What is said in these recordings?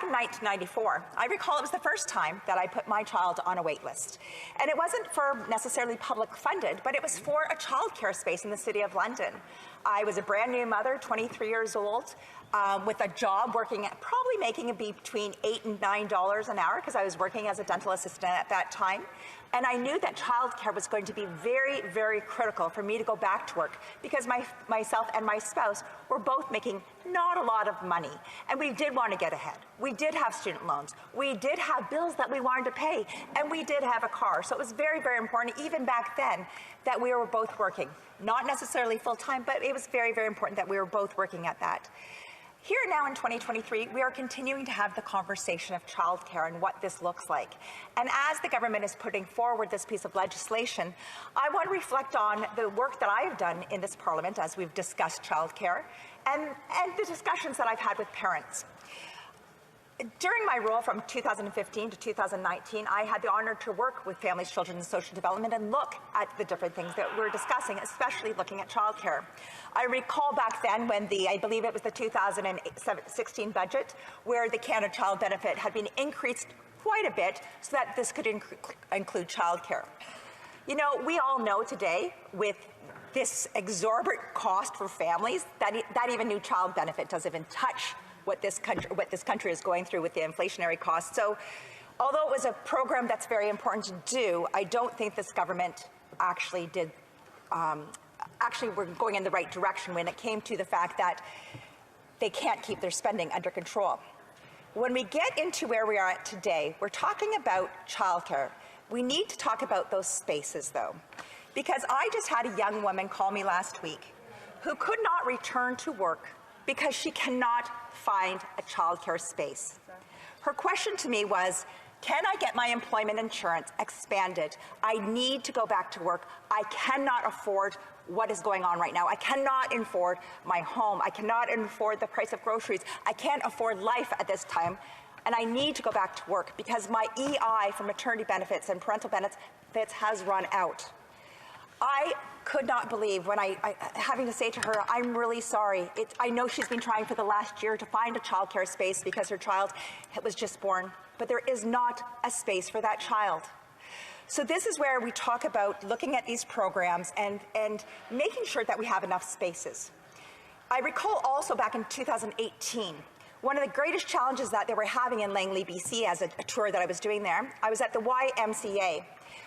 in 1994, I recall it was the first time that I put my child on a wait list. And it wasn't for necessarily public funded, but it was for a childcare space in the City of London. I was a brand new mother, 23 years old, with a job working at probably making it between $8 and $9 an hour because I was working as a dental assistant at that time. And I knew that childcare was going to be very, very critical for me to go back to work because myself and my spouse were both making not a lot of money. And we did want to get ahead. We did have student loans. We did have bills that we wanted to pay. And we did have a car. So it was very, very important, even back then, that we were both working. Not necessarily full-time, but it was very, very important that we were both working at that. Here now in 2023, we are continuing to have the conversation of childcare and what this looks like. And as the government is putting forward this piece of legislation, I want to reflect on the work that I have done in this Parliament as we've discussed childcare and the discussions that I've had with parents. During my role from 2015 to 2019, I had the honor to work with families, children, and social development and look at the different things that we're discussing, especially looking at childcare. I recall back then when I believe it was the 2016 budget, where the Canada Child Benefit had been increased quite a bit so that this could include childcare. You know, we all know today with this exorbitant cost for families that even new child benefit doesn't even touch what this country is going through with the inflationary costs. So although it was a program that's very important to do, I don't think this government actually did, we're going in the right direction when it came to the fact that they can't keep their spending under control. When we get into where we are at today, we're talking about childcare. We need to talk about those spaces though, because I just had a young woman call me last week who could not return to work because she cannot find a childcare space. Her question to me was, can I get my employment insurance expanded? I need to go back to work. I cannot afford what is going on right now. I cannot afford my home. I cannot afford the price of groceries. I can't afford life at this time. And I need to go back to work because my EI for maternity benefits and parental benefits has run out. I could not believe when having to say to her, I'm really sorry. I know she's been trying for the last year to find a childcare space because her child was just born, but there is not a space for that child. So this is where we talk about looking at these programs and making sure that we have enough spaces. I recall also back in 2018, one of the greatest challenges that they were having in Langley, BC as a tour that I was doing there, I was at the YMCA,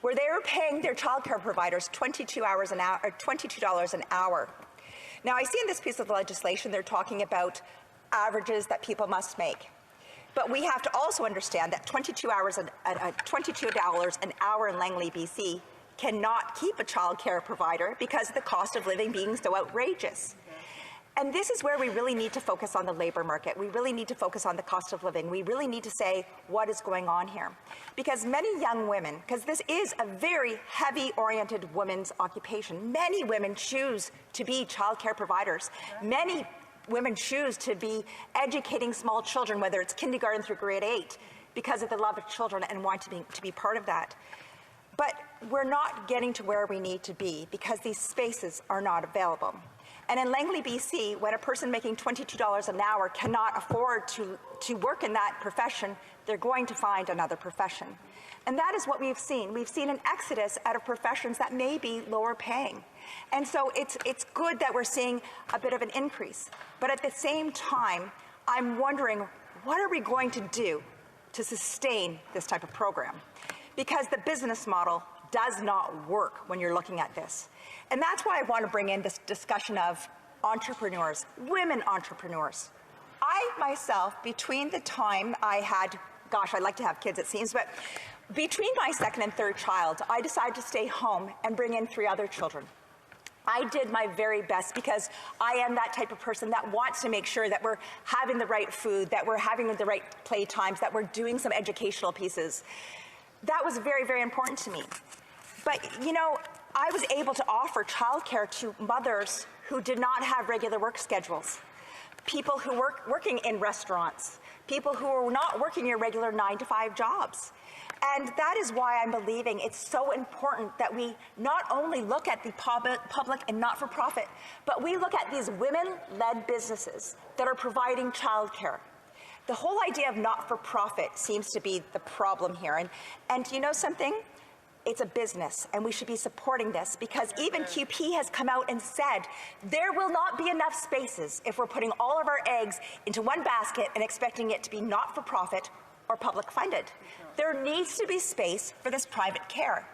where they were paying their childcare providers $22 an hour. Now, I see in this piece of legislation, they're talking about averages that people must make. But we have to also understand that $22 an hour in Langley, BC cannot keep a childcare provider because of the cost of living being so outrageous. And this is where we really need to focus on the labor market. We really need to focus on the cost of living. We really need to say what is going on here. Because many young women, because this is a very heavy-oriented women's occupation, many women choose to be childcare providers. Many women choose to be educating small children, whether it's kindergarten through grade 8, because of the love of children and want to be part of that. But we're not getting to where we need to be because these spaces are not available. And in Langley, BC, when a person making $22 an hour cannot afford to work in that profession, they're going to find another profession. And that is what we've seen. We've seen an exodus out of professions that may be lower paying. And so it's good that we're seeing a bit of an increase. But at the same time, I'm wondering, what are we going to do to sustain this type of program? Because the business model does not work when you're looking at this. And that's why I want to bring in this discussion of entrepreneurs, women entrepreneurs. I myself, between the time I had, gosh, I'd like to have kids it seems, but between my second and third child, I decided to stay home and bring in 3 other children. I did my very best because I am that type of person that wants to make sure that we're having the right food, that we're having the right play times, that we're doing some educational pieces. That was very, very important to me. But, you know, I was able to offer childcare to mothers who did not have regular work schedules, people who were working in restaurants, people who were not working your regular 9-to-5 jobs. And that is why I'm believing it's so important that we not only look at the public and not-for-profit, but we look at these women-led businesses that are providing childcare. The whole idea of not-for-profit seems to be the problem here. And you know something? It's a business, and we should be supporting this, because even QP has come out and said there will not be enough spaces if we're putting all of our eggs into one basket and expecting it to be not-for-profit or public funded. There needs to be space for this private care.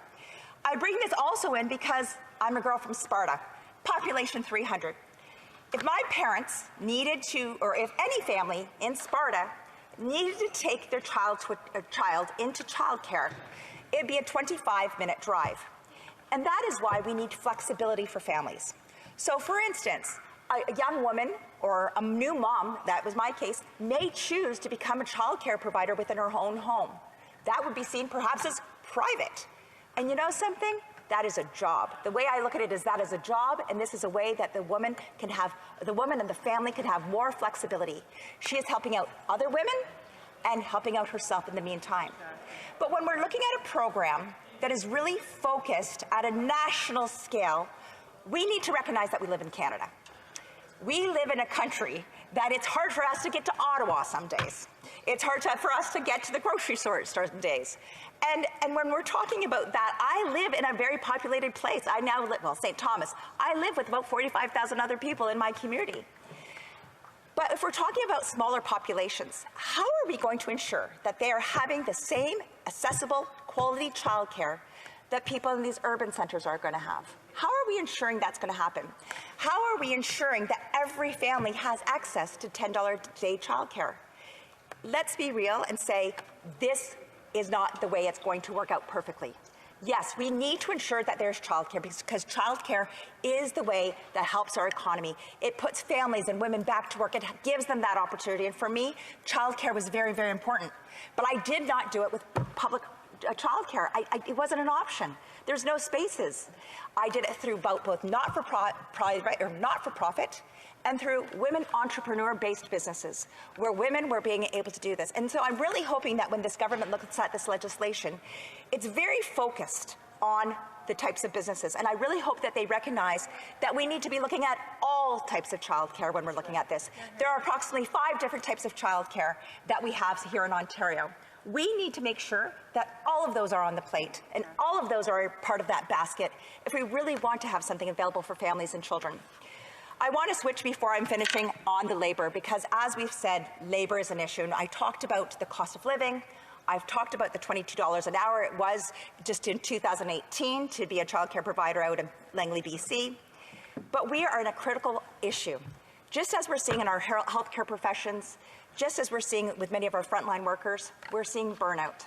I bring this also in because I'm a girl from Sparta, population 300. If my parents needed to, or if any family in Sparta needed to take their child into childcare, it'd be a 25-minute drive. And that is why we need flexibility for families. So for instance, a young woman or a new mom, that was my case, may choose to become a childcare provider within her own home. That would be seen perhaps as private. And you know something? That is a job. The way I look at it is that is a job, and this is a way that the woman and the family can have more flexibility. She is helping out other women and helping out herself in the meantime. But when we're looking at a program that is really focused at a national scale, we need to recognize that we live in Canada. We live in a country that it's hard for us to get to Ottawa some days. It's hard for us to get to the grocery store some days. And when we're talking about that, I live in a very populated place. I now live, well, St. Thomas. I live with about 45,000 other people in my community. But if we're talking about smaller populations, how are we going to ensure that they are having the same accessible, quality childcare that people in these urban centers are going to have? How are we ensuring that's going to happen? How are we ensuring that every family has access to $10 a day childcare? Let's be real and say this is not the way it's going to work out perfectly. Yes, we need to ensure that there's childcare, because childcare is the way that helps our economy. It puts families and women back to work. It gives them that opportunity. And for me, childcare was very, very important. But I did not do it with public childcare. It wasn't an option. There's no spaces. I did it through both not-for-profit and through women entrepreneur-based businesses, where women were being able to do this. And so I'm really hoping that when this government looks at this legislation, it's very focused on the types of businesses. And I really hope that they recognize that we need to be looking at all types of childcare when we're looking at this. There are approximately 5 different types of childcare that we have here in Ontario. We need to make sure that all of those are on the plate and all of those are part of that basket if we really want to have something available for families and children. I want to switch before I'm finishing on the labor, because as we've said, labor is an issue. And I talked about the cost of living. I've talked about the $22 an hour. It was just in 2018 to be a childcare provider out in Langley, BC. But we are in a critical issue. Just as we're seeing in our healthcare professions, just as we're seeing with many of our frontline workers, we're seeing burnout.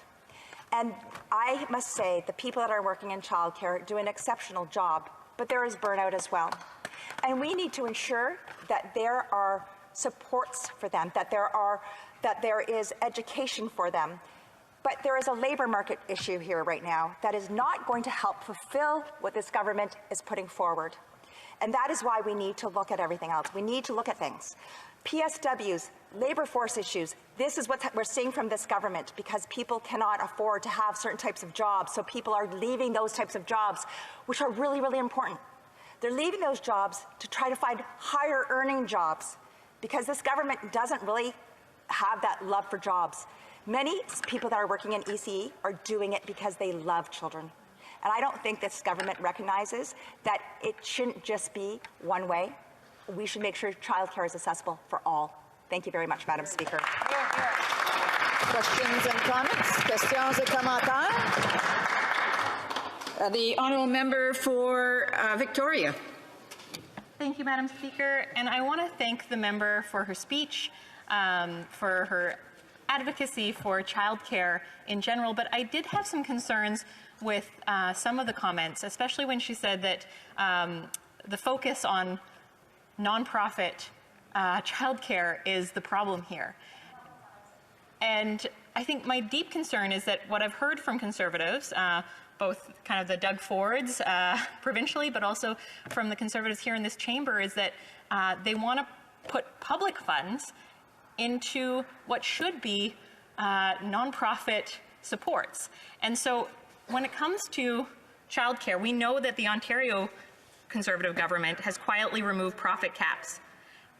And I must say, the people that are working in childcare do an exceptional job, but there is burnout as well. And we need to ensure that there are supports for them, that there is education for them. But there is a labor market issue here right now that is not going to help fulfill what this government is putting forward. And that is why we need to look at everything else. We need to look at things. PSWs, labor force issues, this is what we're seeing from this government, because people cannot afford to have certain types of jobs, so people are leaving those types of jobs, which are really, really important. They're leaving those jobs to try to find higher earning jobs, because this government doesn't really have that love for jobs. Many people that are working in ECE are doing it because they love children. And I don't think this government recognizes that it shouldn't just be one way. We should make sure childcare is accessible for all. Thank you very much, Madam Speaker. Questions and comments? Questions et commentaires? The honourable member for Victoria. Thank you, Madam Speaker. And I want to thank the member for her speech, for her advocacy for childcare in general. But I did have some concerns with some of the comments, especially when she said that the focus on nonprofit childcare is the problem here. And I think my deep concern is that what I've heard from Conservatives, both kind of the Doug Fords provincially, but also from the Conservatives here in this chamber, is that they want to put public funds into what should be nonprofit supports. And so when it comes to childcare, we know that the Ontario Conservative government has quietly removed profit caps,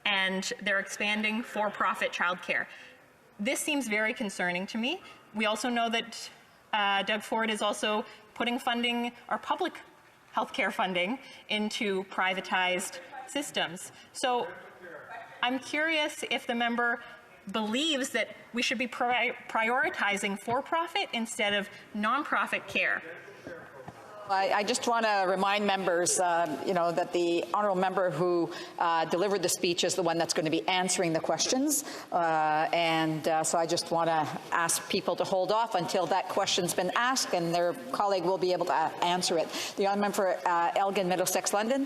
and they're expanding for-profit childcare. this seems very concerning to me. We also know that Doug Ford is also putting funding, or public healthcare funding, into privatized systems. So I'm curious if the member believes that we should be prioritizing for-profit instead of non-profit care. I just want to remind members, that the honourable member who delivered the speech is the one that's going to be answering the questions. So I just want to ask people to hold off until that question's been asked and their colleague will be able to answer it. The honourable member for Elgin, Middlesex, London.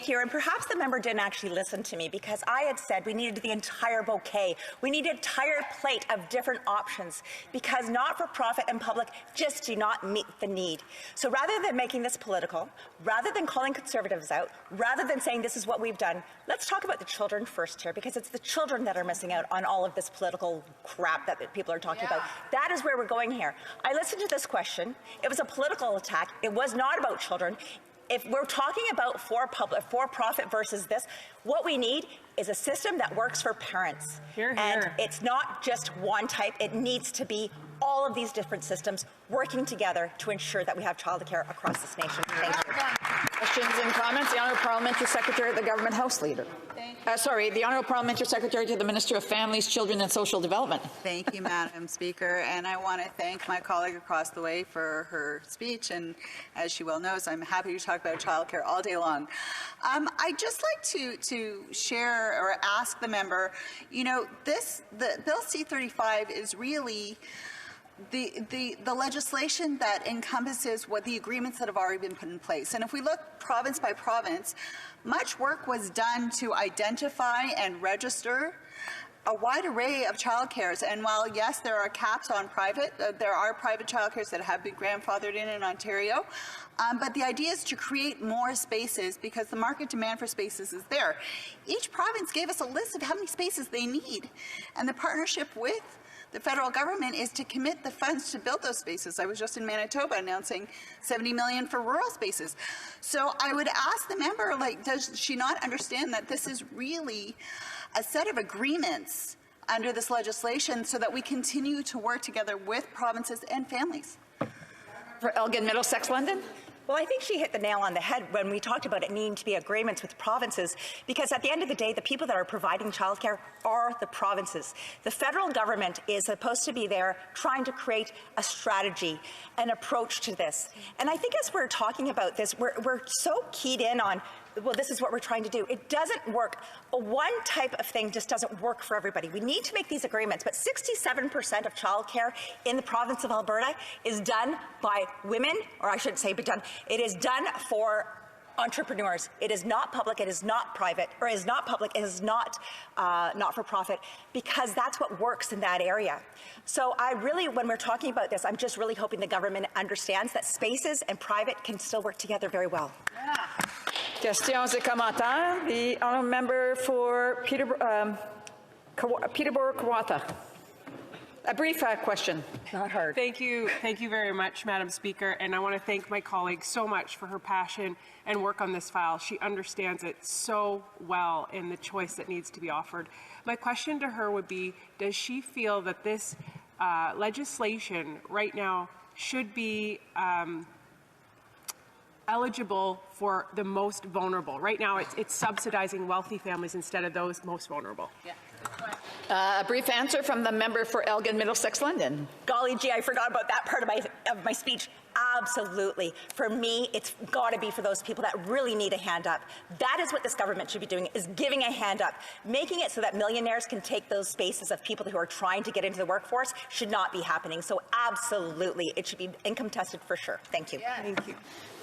Here, and perhaps the member didn't actually listen to me, because I had said we needed the entire bouquet. We need an entire plate of different options, because not-for-profit and public just do not meet the need. So rather than making this political, rather than calling Conservatives out, rather than saying this is what we've done, let's talk about the children first here, because it's the children that are missing out on all of this political crap that people are talking about. That is where we're going here. I listened to this question. It was a political attack. It was not about children. If we're talking about for-profit versus this, what we need is a system that works for parents. Hear, hear. And it's not just one type. It needs to be all of these different systems working together to ensure that we have childcare across this nation. Thank you. Questions and comments? The Honourable Parliamentary Secretary, the Government House Leader. The Honourable Parliamentary Secretary to the Minister of Families, Children and Social Development. Thank you, Madam Speaker, and I want to thank my colleague across the way for her speech, and as she well knows, I'm happy to talk about childcare all day long. I'd just like to share or ask the member, the Bill C-35 is really the legislation that encompasses what the agreements that have already been put in place. And if we look province by province, much work was done to identify and register a wide array of childcares. And while, yes, there are caps on private, there are private childcares that have been grandfathered in Ontario. But the idea is to create more spaces because the market demand for spaces is there. Each province gave us a list of how many spaces they need. And the partnership with the federal government is to commit the funds to build those spaces. I was just in Manitoba announcing $70 million for rural spaces. So I would ask the member, does she not understand that this is really a set of agreements under this legislation so that we continue to work together with provinces and families? For Elgin, Middlesex, London. Well, I think she hit the nail on the head when we talked about it needing to be agreements with provinces, because at the end of the day, the people that are providing childcare are the provinces. The federal government is supposed to be there trying to create a strategy, an approach to this. And I think as we're talking about this, we're so keyed in on, well, this is what we're trying to do. It doesn't work. One type of thing just doesn't work for everybody. We need to make these agreements, but 67% of childcare in the province of Alberta is done by women, or I shouldn't say be done, it is done for entrepreneurs. It is not public, it is not private, or it is not public, it is not not-for-profit, because that's what works in that area. So I really, when we're talking about this, I'm just really hoping the government understands that spaces and private can still work together very well. Questions et commentaires. The honourable member for Peterborough-Kawartha. A brief question, not hard. Thank you very much, Madam Speaker, and I want to thank my colleague so much for her passion and work on this file. She understands it so well in the choice that needs to be offered. My question to her would be, does she feel that this legislation right now should be eligible for the most vulnerable? Right now, it's subsidizing wealthy families instead of those most vulnerable. Yeah. A brief answer from the member for Elgin, Middlesex, London. Golly gee, I forgot about that part of my speech. Absolutely. For me, it's got to be for those people that really need a hand up. That is what this government should be doing, is giving a hand up. Making it so that millionaires can take those spaces of people who are trying to get into the workforce should not be happening. So absolutely, it should be income tested for sure. Thank you. Thank you.